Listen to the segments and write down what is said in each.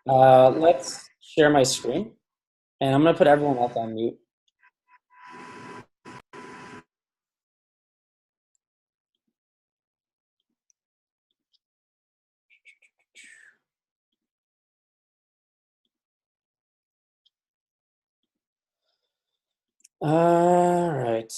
Let's share my screen, and I'm going to put everyone else on mute. All right.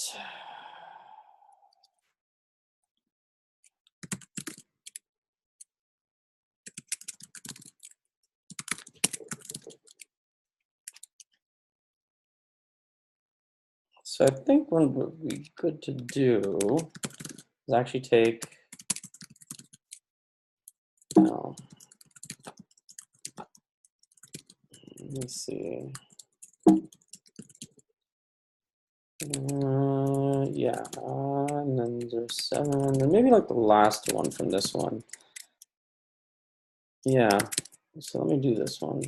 So I think what would be good to do is actually take, let me see. Yeah, and then there's 7, and maybe like the last one from this one. Yeah, so let me do this one.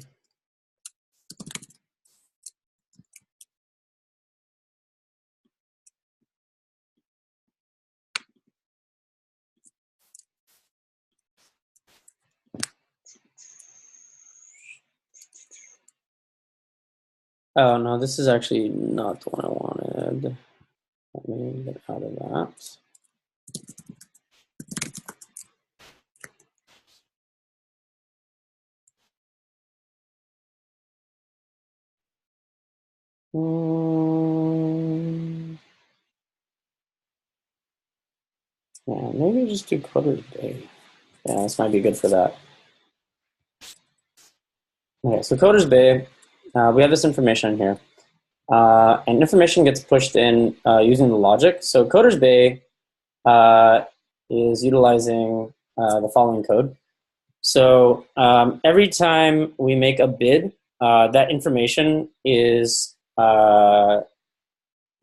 Oh no, this is actually not the one I wanted. Let me get out of that. Yeah, maybe just do Coders Bay. Yeah, this might be good for that. Okay, so Coders Bay, we have this information here. And information gets pushed in using the logic. So Coders Bay is utilizing the following code. So every time we make a bid, that information is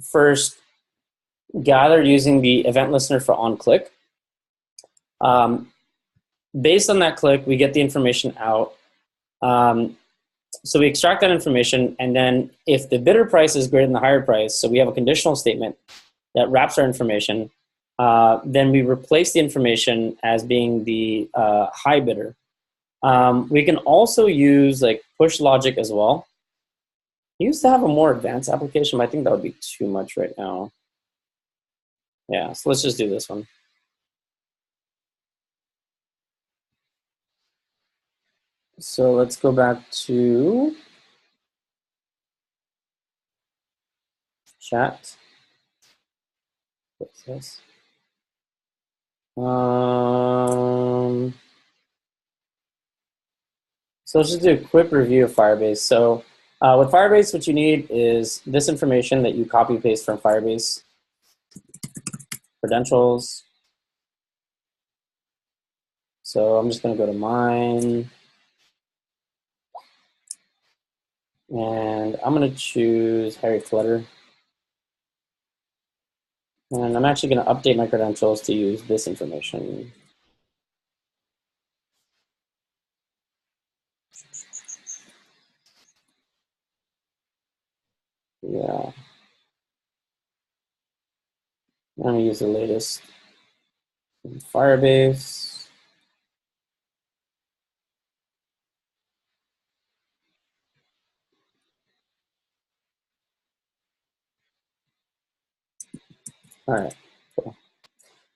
first gathered using the event listener for onClick. Based on that click, we get the information out. So we extract that information, and then if the bidder price is greater than the higher price, so we have a conditional statement that wraps our information, then we replace the information as being the high bidder. We can also use like push logic as well. I used to have a more advanced application, but I think that would be too much right now. Yeah, so let's just do this one. So let's go back to chat. What's this? So let's just do a quick review of Firebase. So with Firebase, what you need is this information that you copy paste from Firebase, credentials. So I'm just going to go to mine. And I'm going to choose Harry Flutter. And I'm actually going to update my credentials to use this information. Yeah. I'm going to use the latest in Firebase. All right, cool.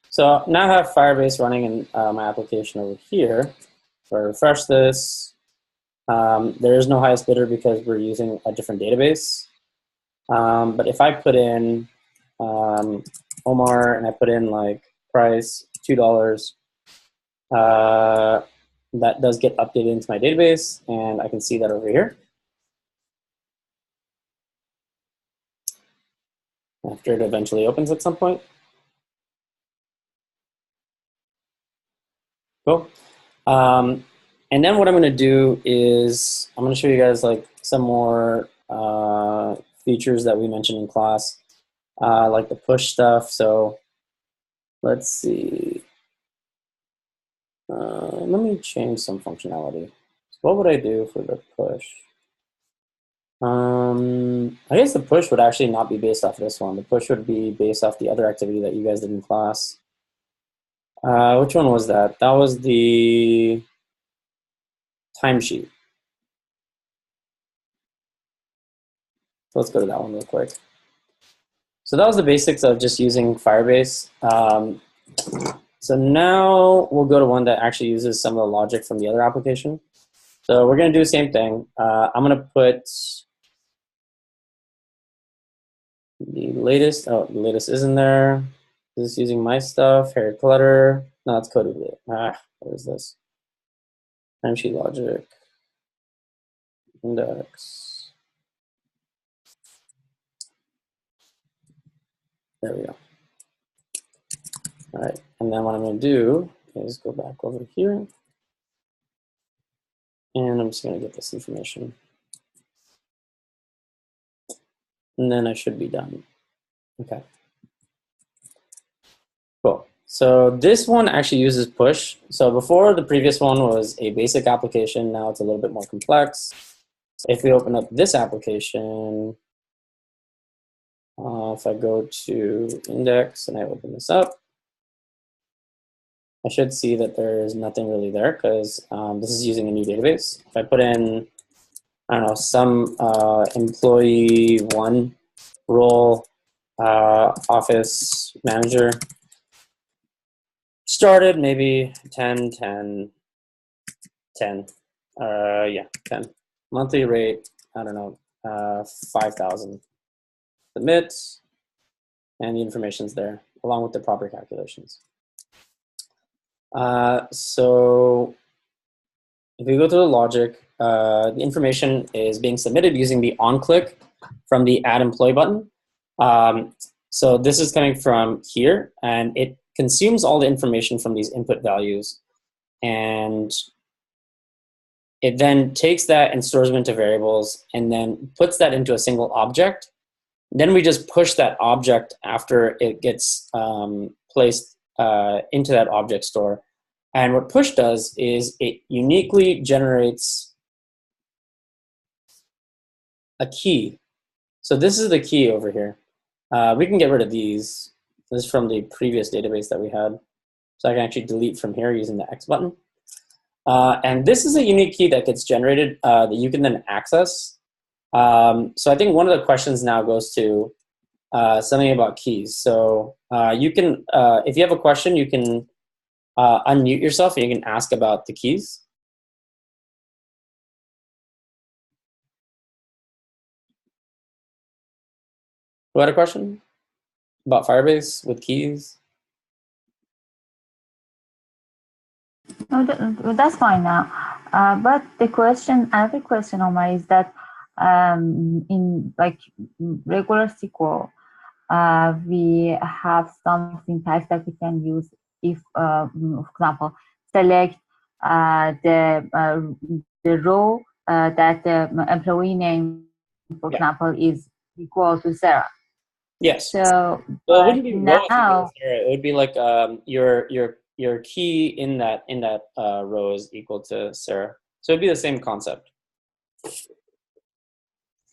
So now I have Firebase running in my application over here. So I refresh this. There is no highest bidder because we're using a different database. But if I put in Omar and I put in like price $2, that does get updated into my database, and I can see that over here. After it eventually opens at some point. Cool. And then what I'm going to do is I'm going to show you guys like some more features that we mentioned in class, like the push stuff. So let's see. Let me change some functionality. So what would I do for the push? I guess the push would actually not be based off this one. The push would be based off the other activity that you guys did in class. Which one was that? That was the timesheet. let's go to that one real quick. So that was the basics of just using Firebase. So now we'll go to one that actually uses some of the logic from the other application. So we're going to do the same thing. I'm going to put the latest. Oh, the latest isn't there. Is this using my stuff? Hair clutter. No, it's coded. What is this? Timesheet logic. Index. There we go. All right, and then what I'm going to do is go back over here, and I'm just going to get this information. And then I should be done. Okay. Cool. So this one actually uses push. So before, the previous one was a basic application. Now it's a little bit more complex. If we open up this application, if I go to index and I open this up, I should see that there's nothing really there because this is using a new database. If I put in, I don't know, some employee one role, office manager, started maybe 10, 10, 10, yeah, 10. Monthly rate, I don't know, 5,000. Submit, and the information's there along with the proper calculations. So if we go to the logic, the information is being submitted using the onClick from the Add Employee button. So this is coming from here, and it consumes all the information from these input values, and it then takes that and stores them into variables, and then puts that into a single object. Then we just push that object after it gets placed into that object store. And what push does is it uniquely generates a key. So this is the key over here. We can get rid of these. This is from the previous database that we had. So I can actually delete from here using the X button. And this is a unique key that gets generated that you can then access. So I think one of the questions now goes to something about keys. So you can, if you have a question, you can unmute yourself and you can ask about the keys. Who had a question about Firebase with keys? No, that's fine now. But the question, another question, Omar, is that in like regular SQL, we have some syntax that we can use if, for example, select the row that the employee name, for example, is equal to Sarah. Yes. So well, it wouldn't be now Sarah. It would be like your key in that row is equal to Sarah. So it'd be the same concept.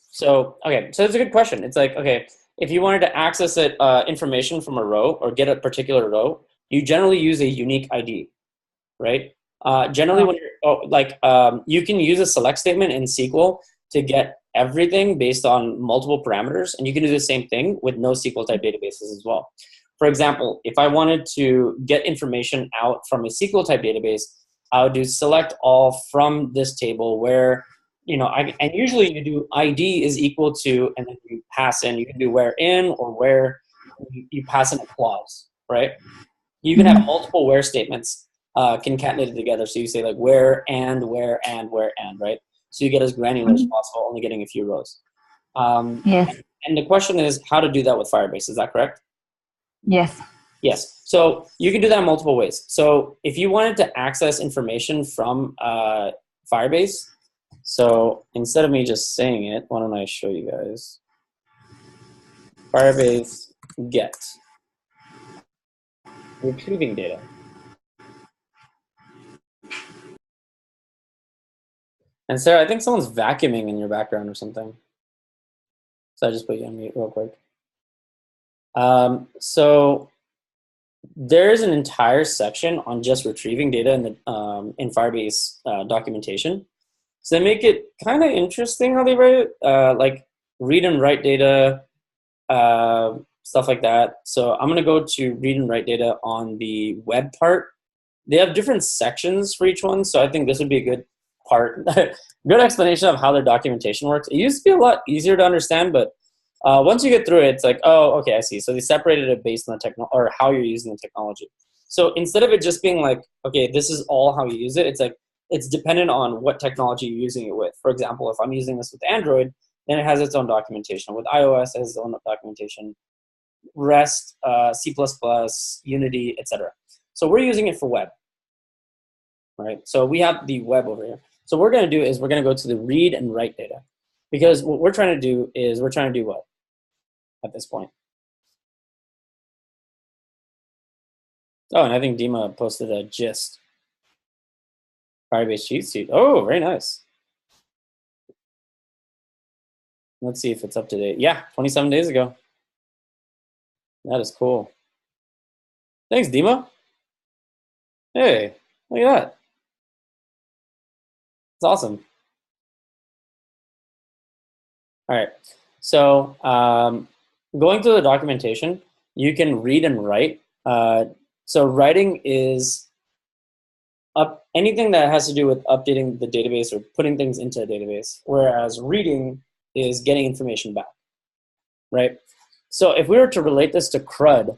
So okay, so it's a good question. It's like, okay, if you wanted to access it information from a row or get a particular row, you generally use a unique ID, right? Generally, when you're you can use a select statement in SQL to get everything based on multiple parameters, and you can do the same thing with NoSQL type databases as well. For example, if I wanted to get information out from a SQL type database, I would do select all from this table where, you know, and usually you do ID is equal to, and then you pass in, you can do where in or where you pass in a clause, right? You can have multiple where statements concatenated together. So you say like where and, right? So you get as granular as possible, only getting a few rows. yes. And the question is how to do that with Firebase. Is that correct? Yes. Yes. So you can do that in multiple ways. So if you wanted to access information from Firebase, so instead of me just saying it, why don't I show you guys? Firebase get retrieving data. And Sarah, I think someone's vacuuming in your background or something. So I just put you on mute real quick. So there's an entire section on just retrieving data in the in Firebase documentation. So they make it kind of interesting how they write it. Like read and write data, stuff like that. So I'm going to go to read and write data on the web part. They have different sections for each one, so I think this would be a good part, good explanation of how their documentation works. It used to be a lot easier to understand, but once you get through it, it's like, oh, okay, I see. So they separated it based on the technology or how you're using the technology. So instead of it just being like, okay, this is all how you use it, it's like it's dependent on what technology you're using it with. For example, if I'm using this with Android, then it has its own documentation. With iOS, it has its own documentation. REST, C++, Unity, etc. So we're using it for web, right? So we have the web over here. So what we're going to do is we're going to go to the read and write data, because what we're trying to do is we're trying to do what at this point? Oh, and I think Dima posted a gist. Firebase cheat sheet. Oh, very nice. Let's see if it's up to date. Yeah, 27 days ago. That is cool. Thanks, Dima. Hey, look at that. It's awesome. All right. So going through the documentation, you can read and write. So writing is anything that has to do with updating the database or putting things into a database, whereas reading is getting information back, right? So if we were to relate this to CRUD,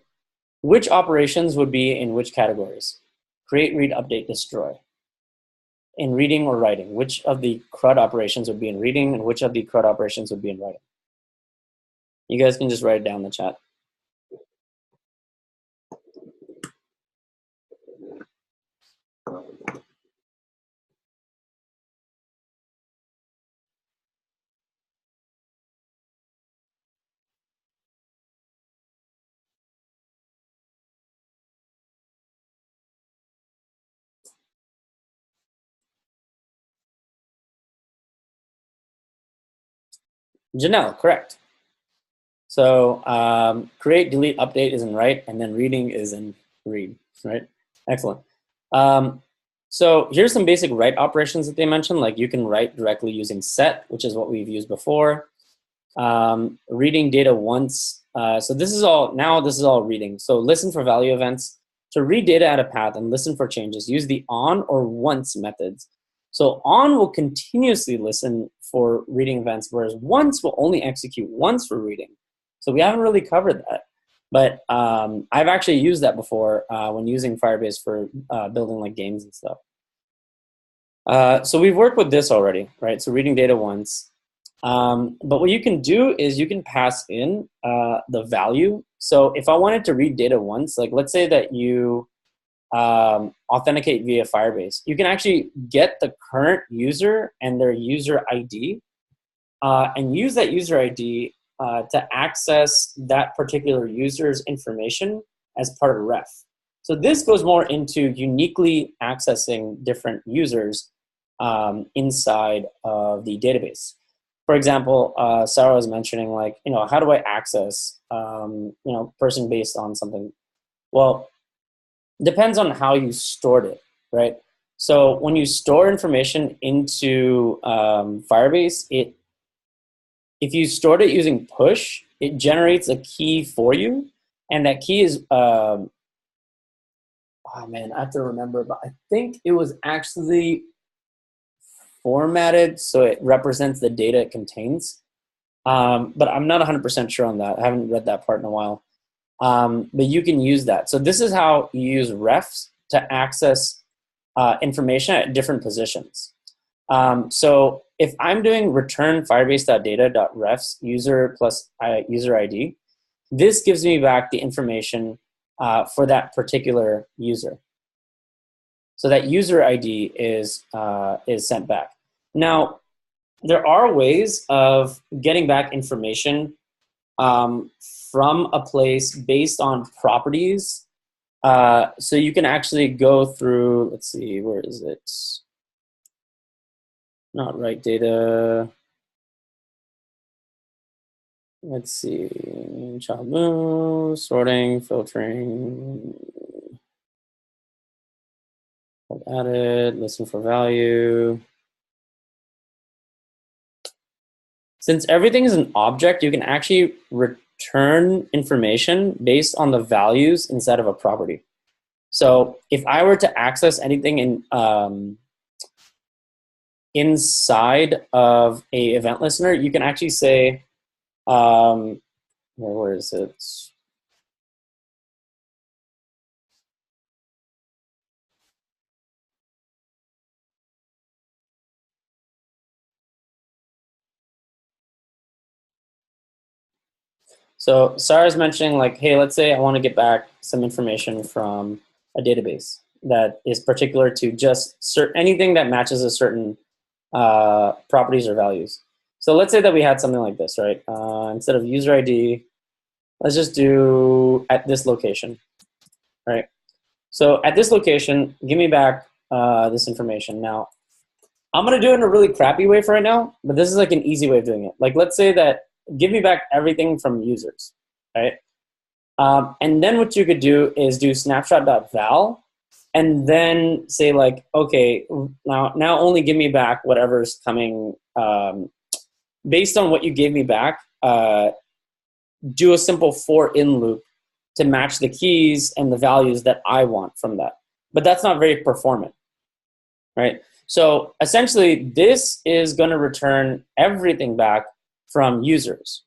which operations would be in which categories? Create, read, update, destroy. In reading or writing, which of the CRUD operations would be in reading and which of the CRUD operations would be in writing? You guys can just write it down in the chat. Janelle, correct. So create, delete, update is in write, and then reading is in read, right? Excellent. So here's some basic write operations that they mentioned. Like you can write directly using set, which is what we've used before. Reading data once. So this is all reading. So listen for value events. To read data at a path and listen for changes, use the on or once methods. So on will continuously listen for reading events, whereas once will only execute once for reading. So we haven't really covered that. But I've actually used that before when using Firebase for building like games and stuff. So we've worked with this already, right? So reading data once. But what you can do is you can pass in the value. So if I wanted to read data once, like let's say that you authenticate via Firebase, you can actually get the current user and their user ID and use that user ID to access that particular user's information as part of a ref. So this goes more into uniquely accessing different users inside of the database. For example, Sarah was mentioning like, how do I access, person based on something? Well, depends on how you stored it, right? So when you store information into Firebase, if you stored it using push, it generates a key for you, and that key is, oh man, I have to remember, but I think it was actually formatted so it represents the data it contains. But I'm not 100% sure on that. I haven't read that part in a while. But you can use that. So this is how you use refs to access information at different positions. So if I'm doing return firebase.data.refs user plus user ID, this gives me back the information for that particular user. So that user ID is sent back. Now, there are ways of getting back information from a place based on properties. So you can actually go through, let's see, where is it? Not write data. Let's see, child move, sorting, filtering, added, listen for value. since everything is an object, you can actually return information based on the values inside of a property. So if I were to access anything in inside of a event listener, you can actually say, where is it? So Sarah's mentioning like, hey, let's say I want to get back some information from a database that is particular to just anything that matches a certain properties or values. So let's say that we had something like this, right? Instead of user ID, let's just do at this location, right? So at this location, give me back this information. Now, I'm going to do it in a really crappy way for right now, but this is like an easy way of doing it. Like, let's say that give me back everything from users, right? And then what you could do is do snapshot.val, and then say like, okay, now only give me back whatever's coming based on what you gave me back. Do a simple for in loop to match the keys and the values that I want from that. But that's not very performant, right? So essentially, this is going to return everything back from users,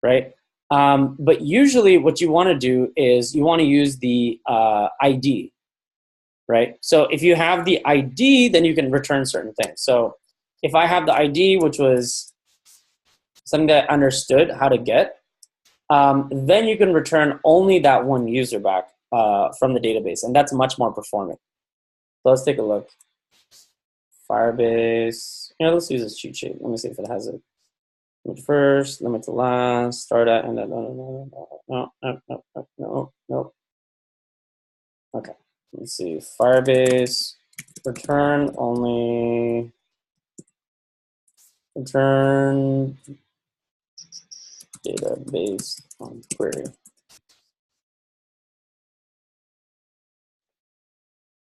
right? But usually what you want to do is you want to use the ID, right? So if you have the ID, then you can return certain things. So if I have the ID, which was something that I understood how to get, then you can return only that one user back from the database, and that's much more performant. So let's take a look. Firebase, let's use this cheat sheet. Let me see if it has it. Limit first, limit to last, start at, and then, no. Okay, let's see. Firebase, return only, return database on query.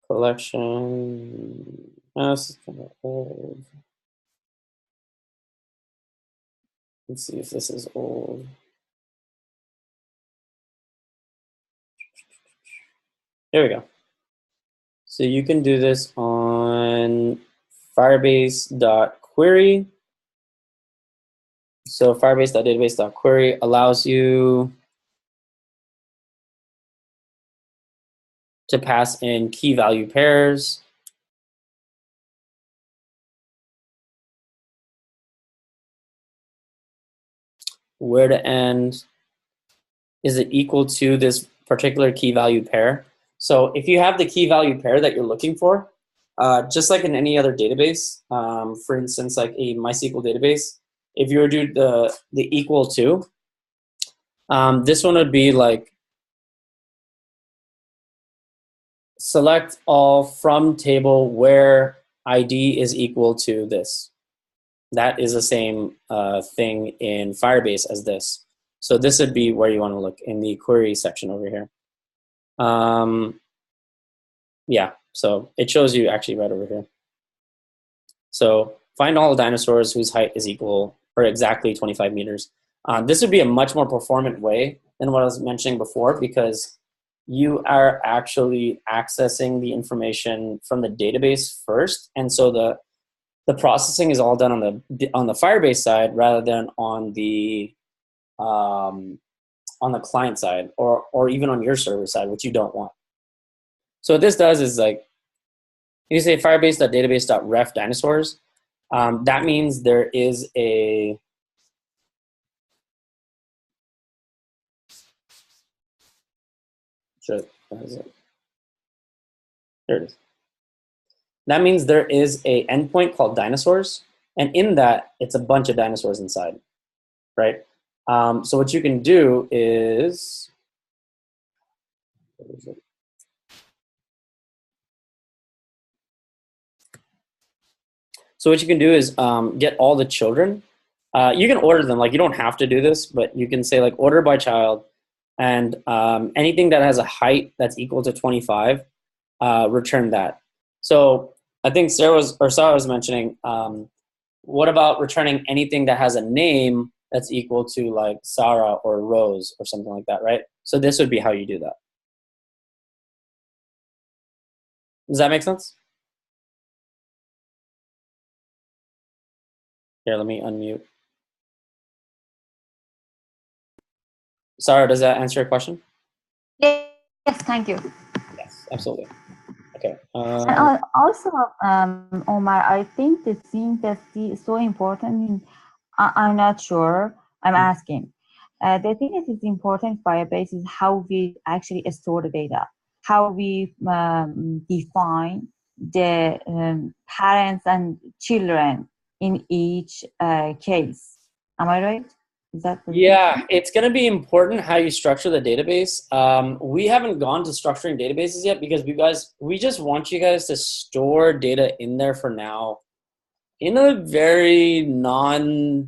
Collection, this is kind of old. Let's see if this is old. There we go. So you can do this on firebase.query. So firebase.database.query allows you to pass in key value pairs. Where to end, is it equal to this particular key value pair? So if you have the key value pair that you're looking for, just like in any other database, for instance, like a MySQL database, if you were to do the equal to, this one would be like select all from table where ID is equal to this. That is the same thing in Firebase as this. So this would be where you want to look in the query section over here. Yeah, so it shows you actually right over here. So find all dinosaurs whose height is equal or exactly 25 meters. This would be a much more performant way than what I was mentioning before, because you are actually accessing the information from the database first, and so the processing is all done on the Firebase side rather than on the client side or even on your server side, which you don't want. So what this does is like, you say firebase.database.ref dinosaurs. That means there is a what is it? There it is. That means there is a endpoint called dinosaurs, and in that, it's a bunch of dinosaurs inside, right? So what you can do is, where is it? So what you can do is get all the children. You can order them, like you don't have to do this, but you can say like order by child, and anything that has a height that's equal to 25, return that. So I think Sarah was mentioning what about returning anything that has a name that's equal to like Sarah or Rose or something like that, right? So this would be how you do that. Does that make sense? Here, let me unmute. Sarah, does that answer your question? Yes, thank you. Yes, absolutely. Okay. And also, Omar, I think the thing that's so important, I'm not sure, I'm asking. The thing that is important Firebase is how we actually store the data, how we define the parents and children in each case. Am I right? Is that the Yeah, it's going to be important how you structure the database. We haven't gone to structuring databases yet because we just want you guys to store data in there for now in a very in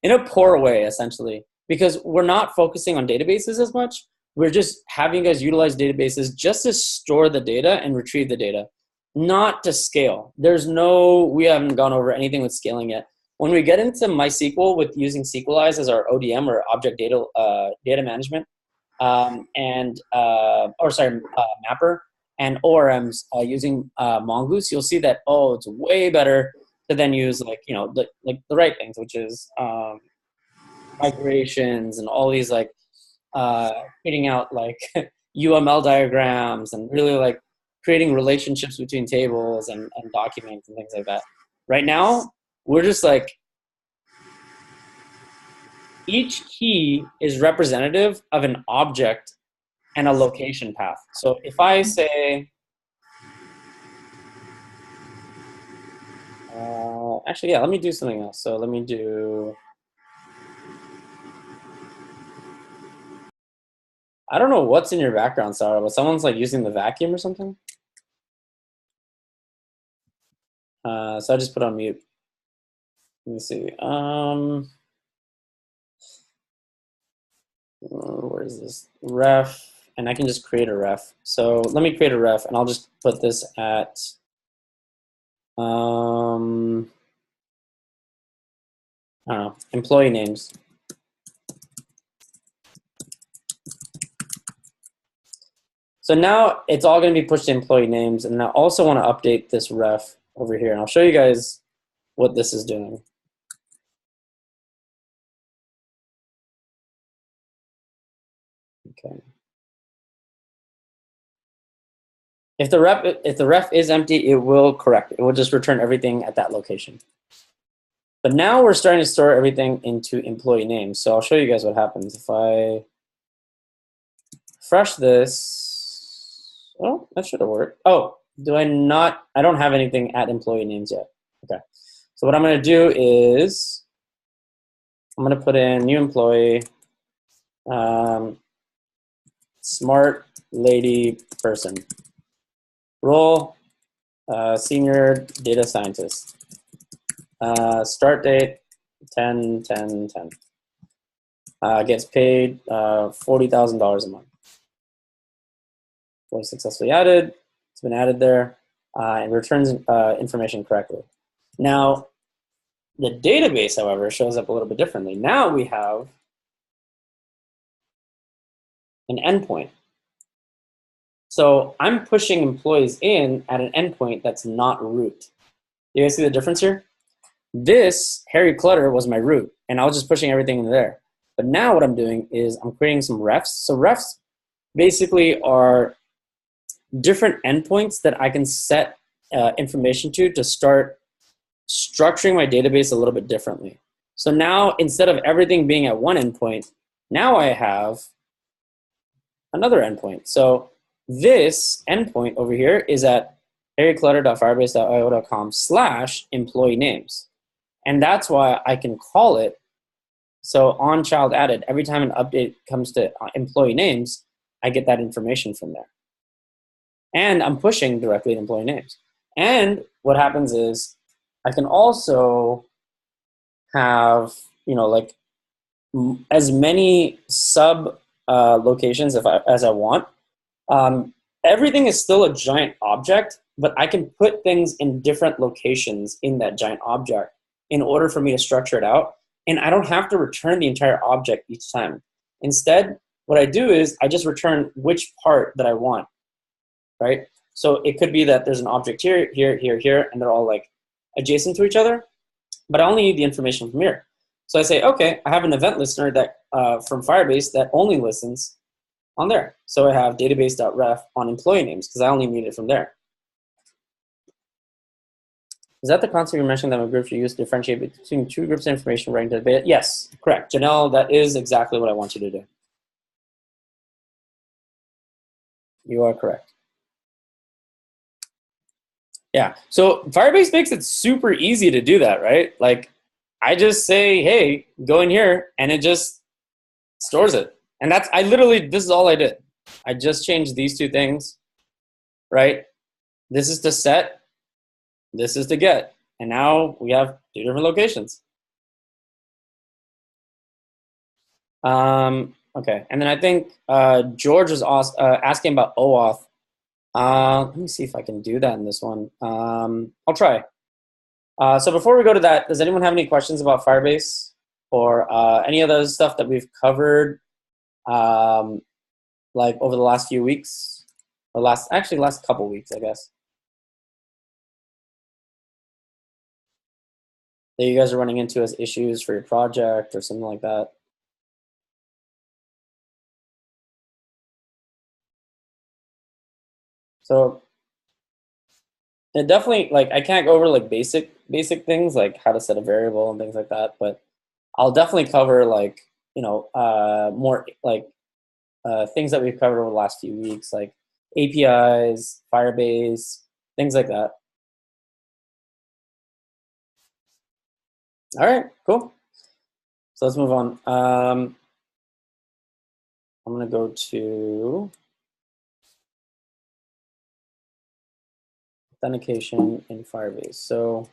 a poor way, essentially, because we're not focusing on databases as much. We're just having you guys utilize databases just to store the data and retrieve the data, not to scale. We haven't gone over anything with scaling yet. When we get into MySQL with using SQLize as our ODM or object data management, mapper, and ORMs using Mongoose, you'll see that it's way better to then use the right things, which is migrations and all these creating out UML diagrams and really creating relationships between tables and documents and things like that. Right now, we're just each key is representative of an object and a location path. So if I say, actually, yeah, let me do something else. So let me do, I don't know what's in your background, Sarah, but someone's using the vacuum or something. So I just put on mute. Let me see. Where is this? Ref, and I can just create a ref. So let me create a ref, and I'll just put this at I don't know, employee names. So now it's all going to be pushed to employee names, and I also want to update this ref over here, and I'll show you guys what this is doing. Okay. If the ref is empty, it will correct. It will just return everything at that location. But now we're starting to store everything into employee names. So I'll show you guys what happens if I refresh this. Oh, that should have worked. Oh, I don't have anything at employee names yet. Okay. So what I'm going to do is I'm going to put in new employee, smart lady person, role, senior data scientist, start date 10/10/10. Gets paid $40,000 a month. Was successfully added. It's been added there, and returns information correctly. Now, the database, however, shows up a little bit differently. Now we have an endpoint. So I'm pushing employees in at an endpoint that's not root. You guys see the difference here? This Harry Clutter was my root, and I was just pushing everything in there. But now what I'm doing is I'm creating some refs. So refs basically are different endpoints that I can set information to start structuring my database a little bit differently. So now instead of everything being at one endpoint, now I have another endpoint. So this endpoint over here is at harryclutter.firebase.io.com/employee names. And that's why I can call it, so on child added, every time an update comes to employee names, I get that information from there. And I'm pushing directly to employee names. And what happens is I can also have, as many sub locations as I want. Everything is still a giant object, but I can put things in different locations in that giant object in order for me to structure it out. And I don't have to return the entire object each time. Instead, what I do is I just return which part that I want, right? So it could be that there's an object here, here, here, here, and they're all like adjacent to each other, but I only need the information from here. So I say, okay, I have an event listener that from Firebase that only listens on there. So I have database.ref on employee names because I only need it from there. Is that the concept you mentioned that a group should use to differentiate between two groups of information writing to the data? Yes, correct. Janelle, that is exactly what I want you to do. You are correct. Yeah, so Firebase makes it super easy to do that, right? Like, I just say, hey, go in here, and it just stores it. And that's, this is all I did. I just changed these two things, right? This is to set, this is to get. And now we have two different locations. Okay, and then I think George was asking about OAuth. Let me see if I can do that in this one. I'll try. So before we go to that, does anyone have any questions about Firebase or any of those stuff that we've covered like over the last few weeks or last couple weeks, I guess, that you guys are running into as issues for your project or something like that? So it definitely, like, I can't go over like basic things like how to set a variable and things like that, but I'll definitely cover like, you know, more like things that we've covered over the last few weeks, like APIs, Firebase, things like that. All right, cool. So let's move on. I'm gonna go to authentication in Firebase. So,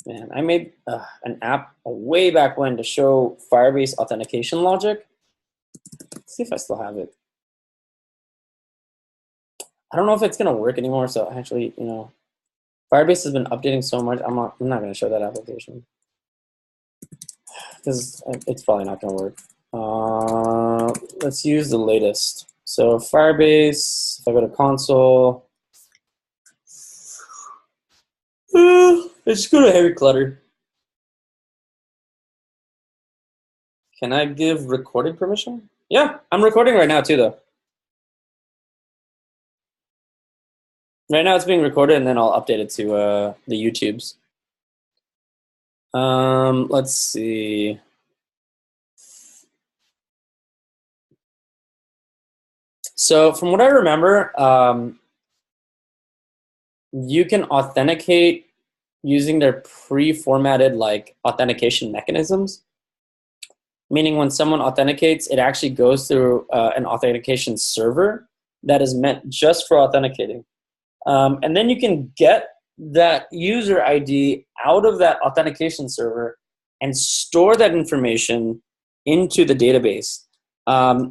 man, I made an app way back when to show Firebase authentication logic. Let's see if I still have it. I don't know if it's gonna work anymore. So actually, you know, Firebase has been updating so much. I'm not gonna show that application because it's probably not gonna work. Let's use the latest. So Firebase. If I go to console. Let's go to heavy clutter. Can I give recording permission? Yeah, I'm recording right now too, though. Right now it's being recorded, and then I'll update it to the YouTubes. Let's see. So from what I remember, you can authenticate using their pre-formatted like authentication mechanisms. Meaning when someone authenticates, it actually goes through an authentication server that is meant just for authenticating. And then you can get that user ID out of that authentication server and store that information into the database.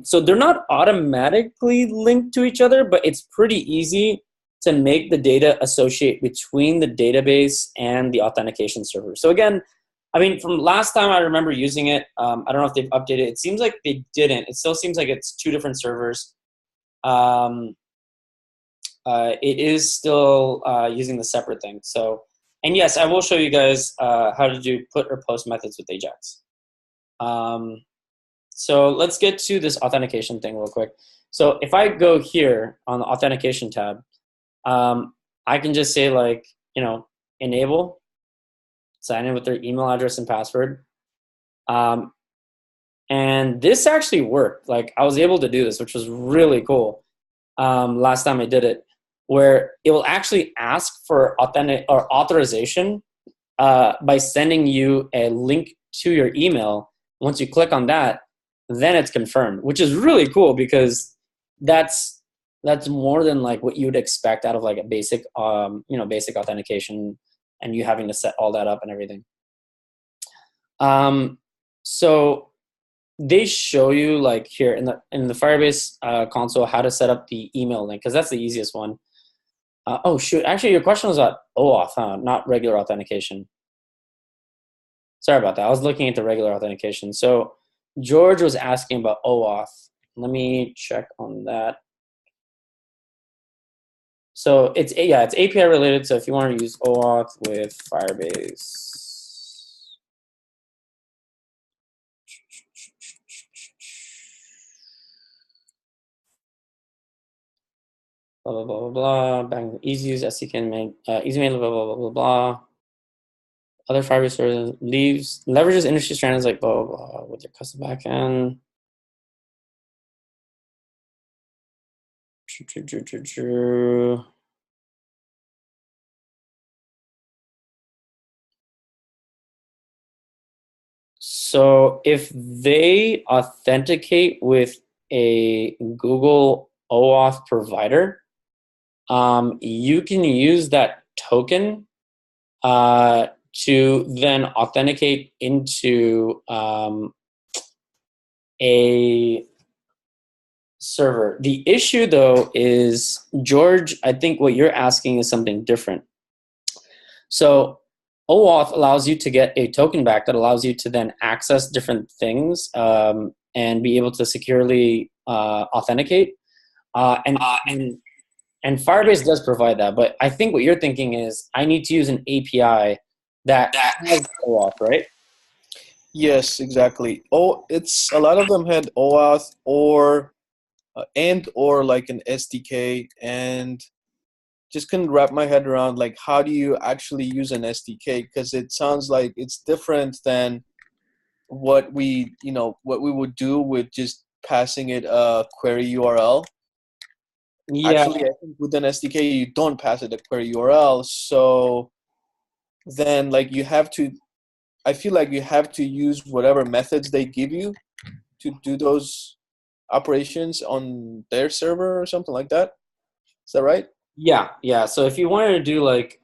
So they're not automatically linked to each other, but it's pretty easy to make the data associate between the database and the authentication server. So again, I mean, from last time I remember using it, I don't know if they've updated. It seems like they didn't. It still seems like it's two different servers. It is still using the separate thing. So, and yes, I will show you guys how to do put or post methods with Ajax. So let's get to this authentication thing real quick. So if I go here on the authentication tab, I can just say like, you know, enable, sign in with their email address and password. And this actually worked. Like I was able to do this, which was really cool. Last time I did it, where it will actually ask for authentic or authorization by sending you a link to your email. Once you click on that, then it's confirmed, which is really cool because that's more than like what you would expect out of like a basic, you know, basic authentication, and you having to set all that up and everything. So they show you like here in the Firebase console how to set up the email link, because that's the easiest one. Oh, shoot. Actually, your question was about OAuth, huh? Not regular authentication. Sorry about that. I was looking into regular authentication. So George was asking about OAuth. Let me check on that. So it's API related. So if you want to use OAuth with Firebase, blah blah blah blah blah. Bang, easy use SDK and easy made blah blah blah blah blah. Other Firebase services leverages industry standards like blah blah blah with your custom backend. So if they authenticate with a Google OAuth provider, you can use that token to then authenticate into a server. The issue, though, is, George, I think what you're asking is something different. So OAuth allows you to get a token back that allows you to then access different things and be able to securely authenticate. And Firebase does provide that. But I think what you're thinking is I need to use an API that has OAuth, right? Yes, exactly. Oh, it's a lot of them had OAuth or like an SDK, and just couldn't wrap my head around like how do you actually use an SDK, because it sounds like it's different than what we would do with just passing it a query URL. Yeah. Actually, I think with an SDK you don't pass it a query URL, so then like I feel like you have to use whatever methods they give you to do those operations on their server or something like that. Is that right? Yeah. So if you wanted to do like,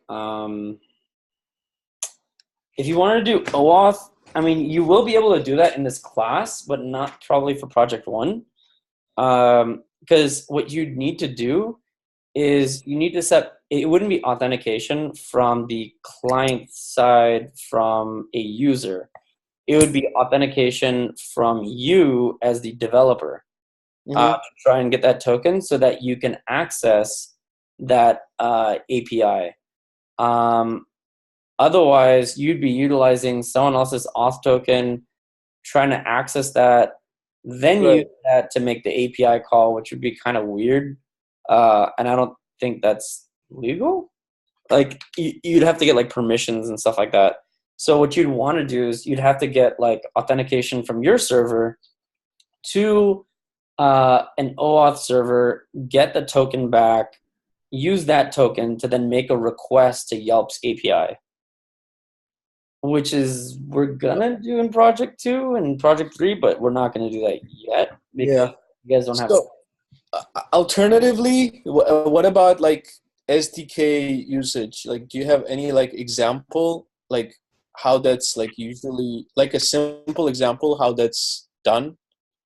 if you wanted to do OAuth, I mean, you will be able to do that in this class, but not probably for project one. Because what you need to do is you need to set, it wouldn't be authentication from the client side from a user. It would be authentication from you as the developer to try and get that token so that you can access that API. Otherwise, you'd be utilizing someone else's auth token, trying to access that, then use that to make the API call, which would be kind of weird. And I don't think that's legal. Like you'd have to get like permissions and stuff like that. So what you'd want to do is you'd have to get like authentication from your server to an OAuth server, get the token back, use that token to then make a request to Yelp's API, which is we're gonna do in project 2 and project 3, but we're not gonna do that yet because you guys don't have. So, alternatively, what about like SDK usage? Like, do you have any like example, like how that's like usually like a simple example how that's done?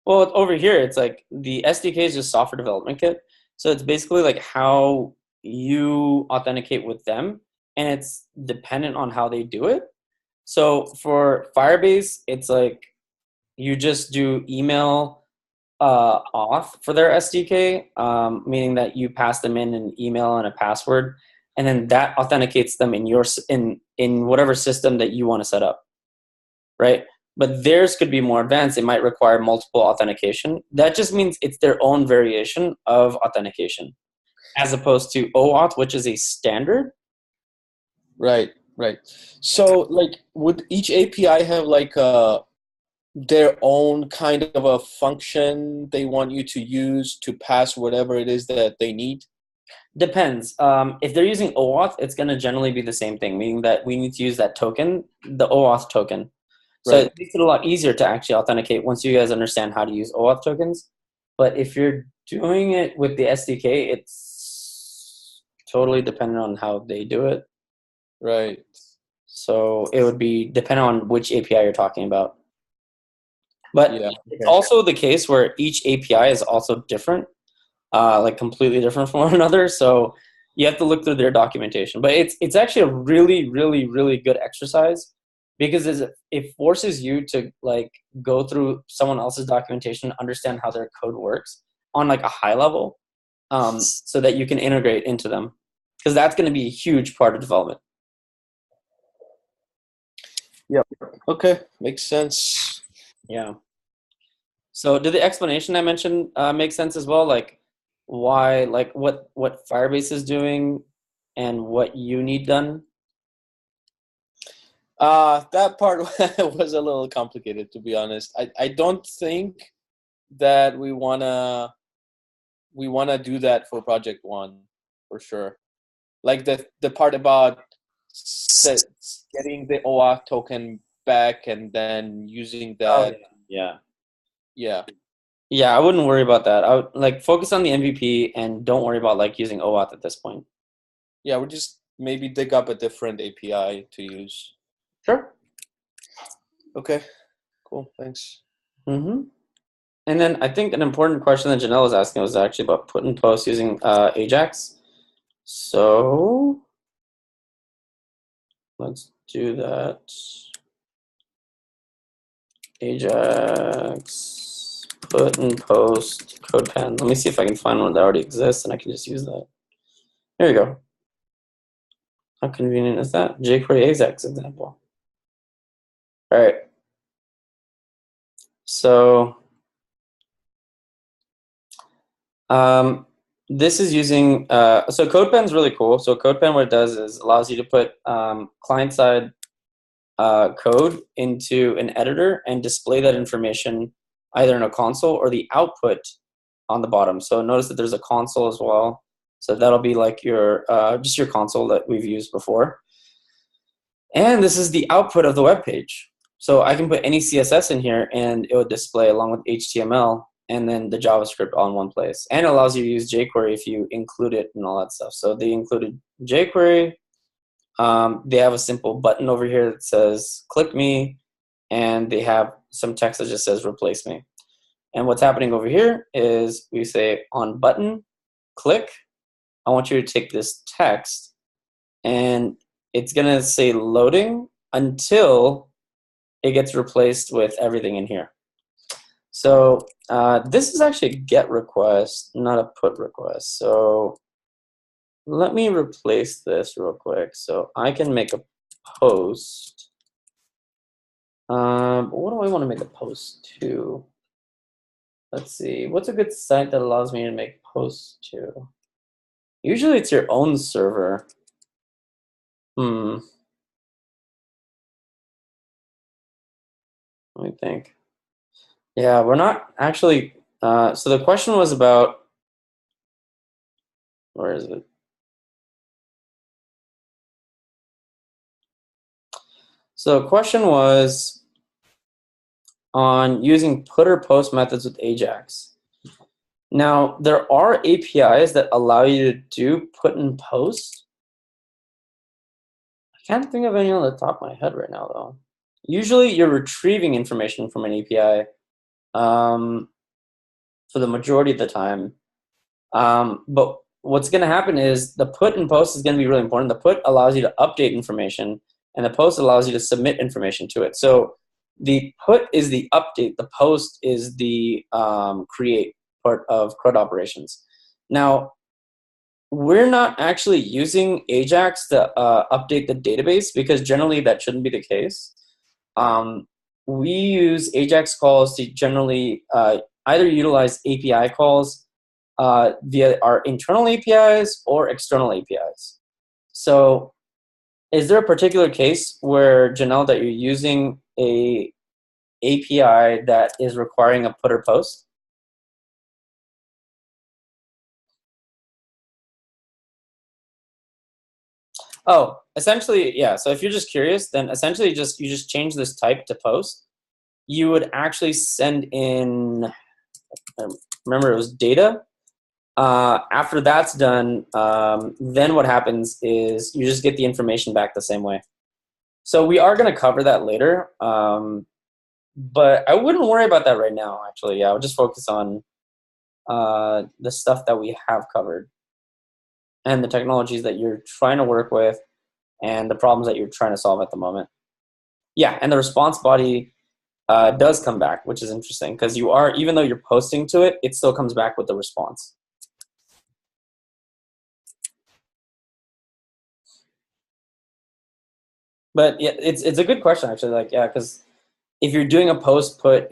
Well, over here, it's like the SDK is just software development kit. So it's basically like how you authenticate with them, and it's dependent on how they do it. So for Firebase, it's like you just do email auth for their SDK, meaning that you pass them in an email and a password, and then that authenticates them in your in whatever system that you want to set up, right? But theirs could be more advanced. It might require multiple authentication. That just means it's their own variation of authentication, as opposed to OAuth, which is a standard. Right. So, like, would each API have like their own kind of a function they want you to use to pass whatever it is that they need? Depends. If they're using OAuth, it's going to generally be the same thing, meaning that we need to use that token, the OAuth token. So it makes it a lot easier to actually authenticate once you guys understand how to use OAuth tokens. But if you're doing it with the SDK, it's totally dependent on how they do it. Right. So it would be dependent on which API you're talking about. But it's also the case where each API is also different, like completely different from one another. So you have to look through their documentation. But it's actually a really, really, really good exercise because it forces you to like go through someone else's documentation, understand how their code works on like a high level, so that you can integrate into them, because that's going to be a huge part of development. Yeah. Okay, makes sense. Yeah. So did the explanation I mentioned make sense as well? Like why, like what Firebase is doing and what you need done? That part was a little complicated, to be honest. I don't think that we wanna do that for project one, for sure. Like the part about getting the OAuth token back and then using that. Yeah. Yeah. Yeah, I wouldn't worry about that. I would like focus on the MVP and don't worry about like using OAuth at this point. Yeah, we just maybe dig up a different API to use. Sure. Okay, cool, thanks. Mm-hmm. And then I think an important question that Janelle was asking was actually about put and post using Ajax. So let's do that. Ajax put and post CodePen. Let me see if I can find one that already exists and I can just use that. There you go. How convenient is that? jQuery Ajax example. All right. So this is using, so CodePen is really cool. So CodePen, what it does is allows you to put client-side code into an editor and display that information either in a console or the output on the bottom. So notice that there's a console as well. So that'll be like your just your console that we've used before. And this is the output of the web page. So I can put any CSS in here and it would display along with HTML and then the JavaScript all in one place. And it allows you to use jQuery if you include it and all that stuff. So they included jQuery. They have a simple button over here that says click me, and they have some text that just says replace me. And what's happening over here is we say on button, click. I want you to take this text, and it's going to say loading until it gets replaced with everything in here. So this is actually a GET request, not a PUT request. So let me replace this real quick so I can make a post. What do I want to make a post to? Let's see. What's a good site that allows me to make posts to? Usually it's your own server. Let me think. Yeah, we're not actually. So the question was about, where is it? So the question was on using put or post methods with Ajax. Now, there are APIs that allow you to do put and post. I can't think of any on the top of my head right now, though. Usually, you're retrieving information from an API for the majority of the time. But what's going to happen is the put and post is going to be really important. The put allows you to update information, and the post allows you to submit information to it. So the put is the update. The post is the create part of CRUD operations. Now, we're not actually using Ajax to update the database because generally that shouldn't be the case. We use Ajax calls to generally either utilize API calls via our internal APIs or external APIs. So is there a particular case where, Janelle, that you're using a API that is requiring a put or post? Oh, essentially, yeah. So if you're just curious, then essentially you just change this type to post. You would actually send in, remember it was data. After that's done, then what happens is you just get the information back the same way. So we are going to cover that later, but I wouldn't worry about that right now, actually. Yeah, I'll just focus on the stuff that we have covered. and the technologies that you're trying to work with and the problems that you're trying to solve at the moment. Yeah, and the response body does come back, which is interesting because even though you're posting to it, it still comes back with the response. But yeah, it's a good question actually. Like, yeah, because if you're doing a post, put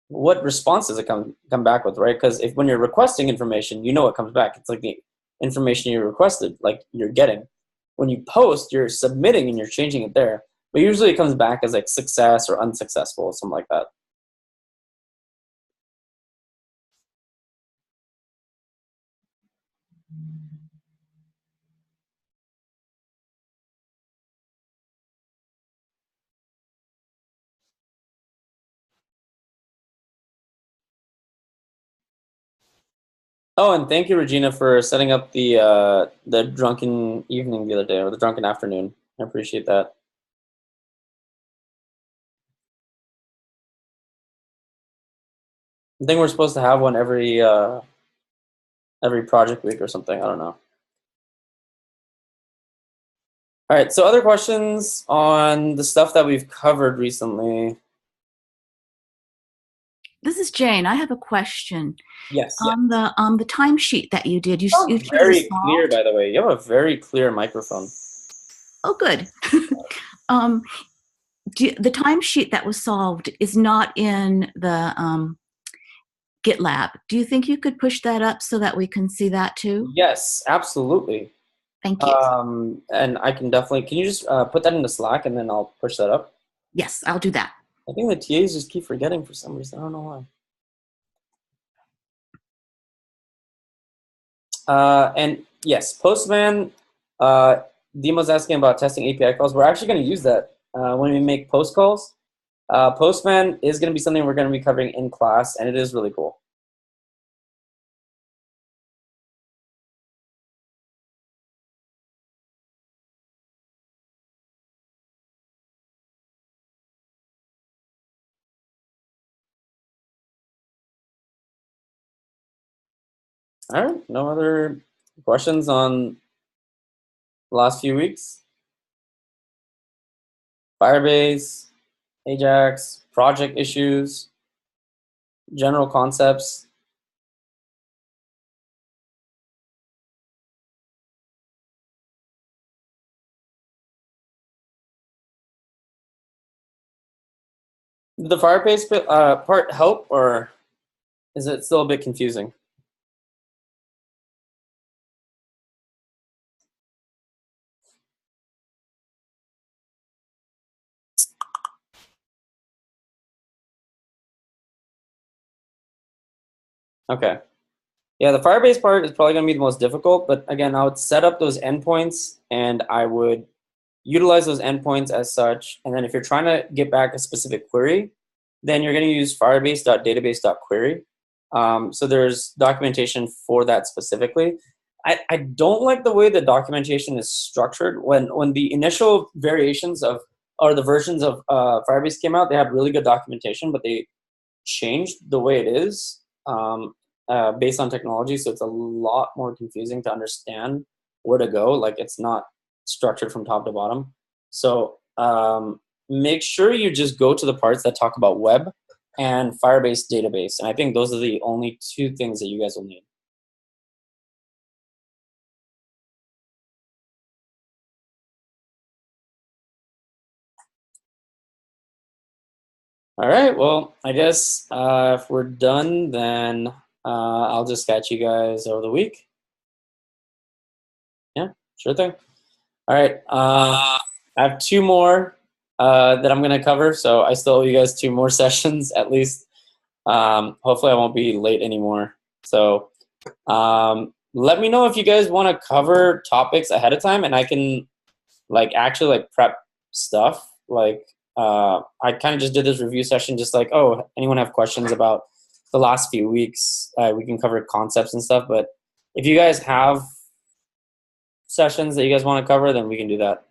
what response does it come back with, right? Because if when you're requesting information, you know what comes back. It's like the information you requested, like you're getting. When you post, you're submitting and you're changing it there. But usually it comes back as like success or unsuccessful or something like that. Oh, and thank you, Regina, for setting up the drunken evening the other day, or the drunken afternoon. I appreciate that. I think we're supposed to have one every project week or something. I don't know. All right. So other questions on the stuff that we've covered recently? This is Jane. I have a question. Yes. On the timesheet that you did, you very clear, by the way. You have a very clear microphone. Oh, good. The timesheet that was solved is not in the GitLab. Do you think you could push that up so that we can see that too? Yes, absolutely. Thank you. And I can definitely. Can you just put that into Slack and then I'll push that up? Yes, I'll do that. I think the TAs just keep forgetting for some reason. I don't know why. And yes, Postman. Dimo's asking about testing API calls. We're actually going to use that when we make post calls. Postman is going to be something we're going to be covering in class, and it is really cool. All right, no other questions on the last few weeks? Firebase, Ajax, project issues, general concepts. Did the Firebase part help, or is it still a bit confusing? Okay. Yeah, the Firebase part is probably going to be the most difficult, but again, I would set up those endpoints and I would utilize those endpoints as such. And then if you're trying to get back a specific query, then you're going to use firebase.database.query. So there's documentation for that specifically. I don't like the way the documentation is structured. When the initial variations of, or the versions of Firebase came out, they had really good documentation, but they changed the way it is based on technology. So it's a lot more confusing to understand where to go. Like, it's not structured from top to bottom. So make sure you just go to the parts that talk about web and Firebase database. And I think those are the only two things that you guys will need. All right, well, I guess if we're done, then I'll just catch you guys over the week. Yeah, sure thing. All right, I have two more that I'm going to cover, so I still owe you guys two more sessions at least. Hopefully I won't be late anymore. So let me know if you guys want to cover topics ahead of time, and I can actually prep stuff. I kind of just did this review session just like, oh, anyone have questions about the last few weeks? We can cover concepts and stuff, but if you guys have sessions that you guys want to cover, then we can do that.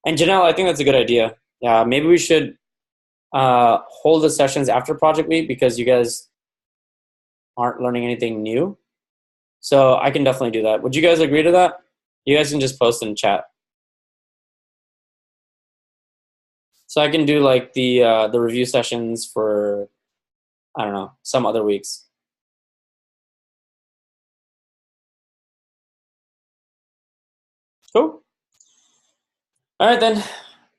And Janelle, I think that's a good idea. Maybe we should hold the sessions after Project Week because you guys aren't learning anything new. So I can definitely do that. Would you guys agree to that? You guys can just post in chat. So I can do like the review sessions for, I don't know, some other weeks. Cool. All right then.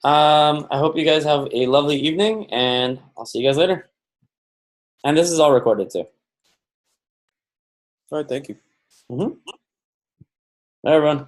I hope you guys have a lovely evening, and I'll see you guys later. And this is all recorded too. All right, thank you. Bye everyone.